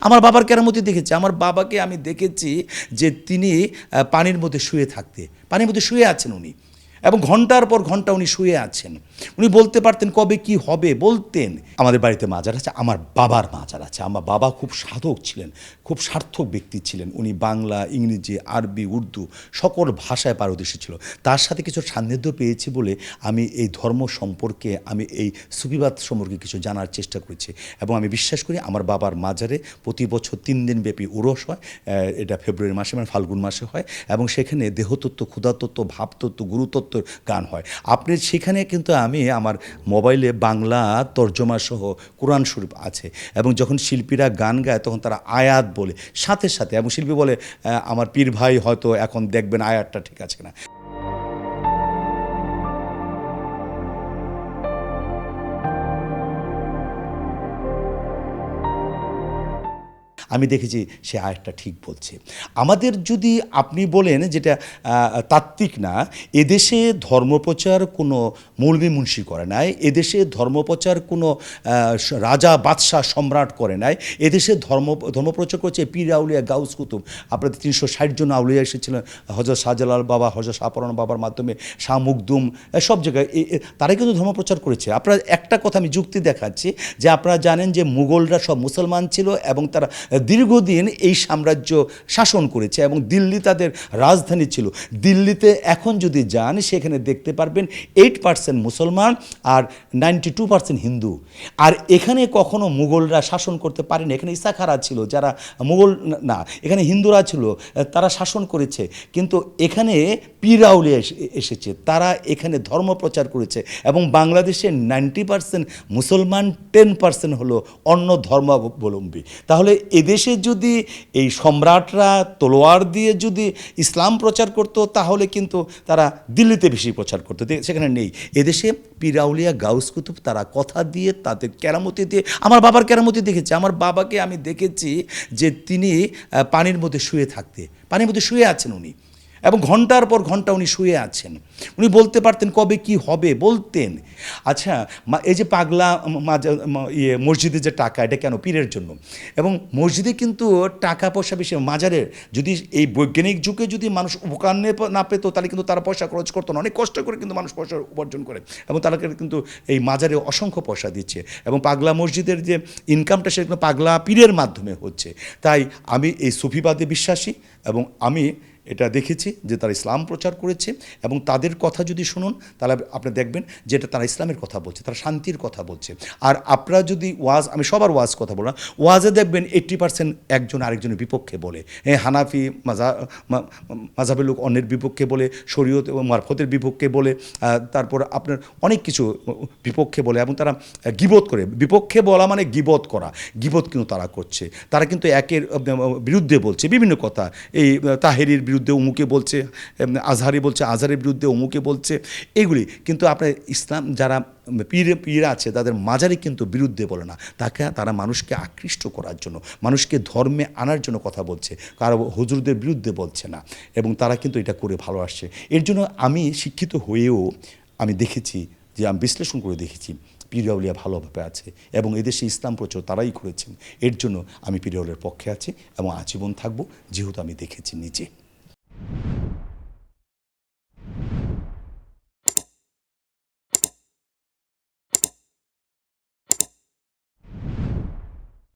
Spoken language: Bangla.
আমার বাবার কেরামতি দেখেছি। আমার বাবাকে আমি দেখেছি যে তিনি পানির মধ্যে শুয়ে থাকতে, পানির মধ্যে শুয়ে আছেন উনি, এবং ঘন্টার পর ঘন্টা উনি শুয়ে আছেন। উনি বলতে পারতেন কবে কি হবে, বলতেন। আমাদের বাড়িতে মাজার আছে, আমার বাবার মাজার আছে। আমার বাবা খুব সাধক ছিলেন, খুব সার্থক ব্যক্তি ছিলেন। উনি বাংলা, ইংরেজি, আরবি, উর্দু সকল ভাষায় পারদর্শী ছিল। তার সাথে কিছু সান্নিধ্য পেয়েছি বলে আমি এই ধর্ম সম্পর্কে, আমি এই সুফিবাদ সম্পর্কে কিছু জানার চেষ্টা করেছি। এবং আমি বিশ্বাস করি আমার বাবার মাজারে প্রতি বছর 3 দিনব্যাপী উরস হয়। এটা ফেব্রুয়ারি মাসে, মানে ফাল্গুন মাসে হয়, এবং সেখানে দেহতত্ত্ব, ক্ষুধাতত্ত্ব, ভাবতত্ত্ব, গুরুতত্ত্ব গান হয়। আপনি সেখানে কিন্তু আমি আমার মোবাইলে বাংলা তর্জমা সহ কোরআন শরীফ আছে, এবং যখন শিল্পীরা গান গায় তখন তারা আয়াত বলে সাথে সাথে, এবং শিল্পী বলে আমার পীর ভাই হয়তো এখন দেখবেন আয়াতটা ঠিক আছে না। আমি দেখেছি সে আয়াতটা ঠিক বলছে। আমাদের যদি আপনি বলেন যেটা তাত্ত্বিক না, এদেশে ধর্মপ্রচার কোনো মৌলভী মুন্সি করে নাই, এদেশে ধর্মপ্রচার কোনো রাজা বাদশাহ সম্রাট করে নাই। এদেশে ধর্মপ্রচার করছে পীর আউলিয়া গাউস কুতুব। আপনাদের 360 জন আউলিয়া এসেছিলেন, হজরত শাহজালাল বাবা, হজরত শাহপরান বাবার মাধ্যমে, শাহ মুকদুম, সব জায়গায় তারাই কিন্তু ধর্মপ্রচার করেছে। আপনারা একটা কথা আমি যুক্তি দেখাচ্ছি, যে আপনারা জানেন যে মুঘলরা সব মুসলমান ছিল এবং তারা দীর্ঘদিন এই সাম্রাজ্য শাসন করেছে, এবং দিল্লি তাদের রাজধানী ছিল। দিল্লিতে এখন যদি যান সেখানে দেখতে পারবেন 8% মুসলমান আর 92% হিন্দু। আর এখানে কখনো মুঘলরা শাসন করতে পারেনি। এখানে ইসাখারা ছিল, যারা মুঘল না, এখানে হিন্দুরা ছিল, তারা শাসন করেছে। কিন্তু এখানে পীরাউলিয়া এসেছে, তারা এখানে ধর্ম প্রচার করেছে, এবং বাংলাদেশে 90% মুসলমান, 10% হলো অন্য ধর্মাবলম্বী। তাহলে এদেশে যদি এই সম্রাটরা তলোয়ার দিয়ে যদি ইসলাম প্রচার করত, তাহলে কিন্তু তারা দিল্লিতে বেশি প্রচার করতো, সেখানে নেই। এদেশে পীরাউলিয়া গাউস কুতুব তারা কথা দিয়ে, তাদের কেরামতি দিয়ে, আমার বাবার কেরামতি দেখেছি। আমার বাবাকে আমি দেখেছি যে তিনি পানির মধ্যে শুয়ে থাকতে, পানির মধ্যে শুয়ে আছেন উনি, এবং ঘন্টার পর ঘন্টা উনি শুয়ে আছেন। উনি বলতে পারতেন কবে কি হবে, বলতেন। আচ্ছা, এই যে পাগলা মসজিদে যে টাকা, এটা কেন? পীরের জন্য। এবং মসজিদে কিন্তু টাকা পয়সা বেশি, মাজারের যদি এই বৈজ্ঞানিক যুগে যদি মানুষ উপকার না পেত, তাহলে কিন্তু তারা পয়সা খরচ করতো না। অনেক কষ্ট করে কিন্তু মানুষ পয়সা উপার্জন করে, এবং তারা কিন্তু এই মাজারে অসংখ্য পয়সা দিচ্ছে, এবং পাগলা মসজিদের যে ইনকামটা সেটা পাগলা পীরের মাধ্যমে হচ্ছে। তাই আমি এই সুফিবাদে বিশ্বাসী, এবং আমি এটা দেখেছি যে তারা ইসলাম প্রচার করেছে, এবং তাদের কথা যদি শুনুন তাহলে আপনি দেখবেন যে এটা তারা ইসলামের কথা বলছে, তারা শান্তির কথা বলছে। আর আপনারা যদি ওয়াজ, আমি সবার ওয়াজ কথা বললাম, ওয়াজে দেখবেন 80% একজন আরেকজনের বিপক্ষে বলে। হানাফি মাযহাবের লোক অন্যের বিপক্ষে বলে, শরীয়ত এবং মারফতের বিপক্ষে বলে, তারপর আপনার অনেক কিছু বিপক্ষে বলে, এবং তারা গীবত করে। বিপক্ষে বলা মানে গীবত করা, গীবত কিন্তু তারা করছে। তারা কিন্তু একের বিরুদ্ধে বলছে বিভিন্ন কথা। এই তাহেরির বিরুদ্ধে উমুকে বলছে, আজহারি বলছে, আজহারের বিরুদ্ধে উমুকে বলছে, এগুলি কিন্তু আপনার ইসলাম যারা পীর আছে তাদের মাজারে কিন্তু বিরুদ্ধে বলে না, তারা মানুষকে আকৃষ্ট করার জন্য, মানুষকে ধর্মে আনার জন্য কথা বলছে, কারো হুজুরদের বিরুদ্ধে বলছে না, এবং তারা কিন্তু এটা করে ভালো আসছে। এর জন্য আমি শিক্ষিত হয়েও আমি দেখেছি, যে আমি বিশ্লেষণ করে দেখেছি পীর আউলিয়া ভালোভাবে আছে, এবং এদেশে ইসলাম প্রচার তারাই করেছেন। এর জন্য আমি পীর আউলিয়ার পক্ষে আছি এবং আজীবন থাকবো, যেহেতু আমি দেখেছি নিজে।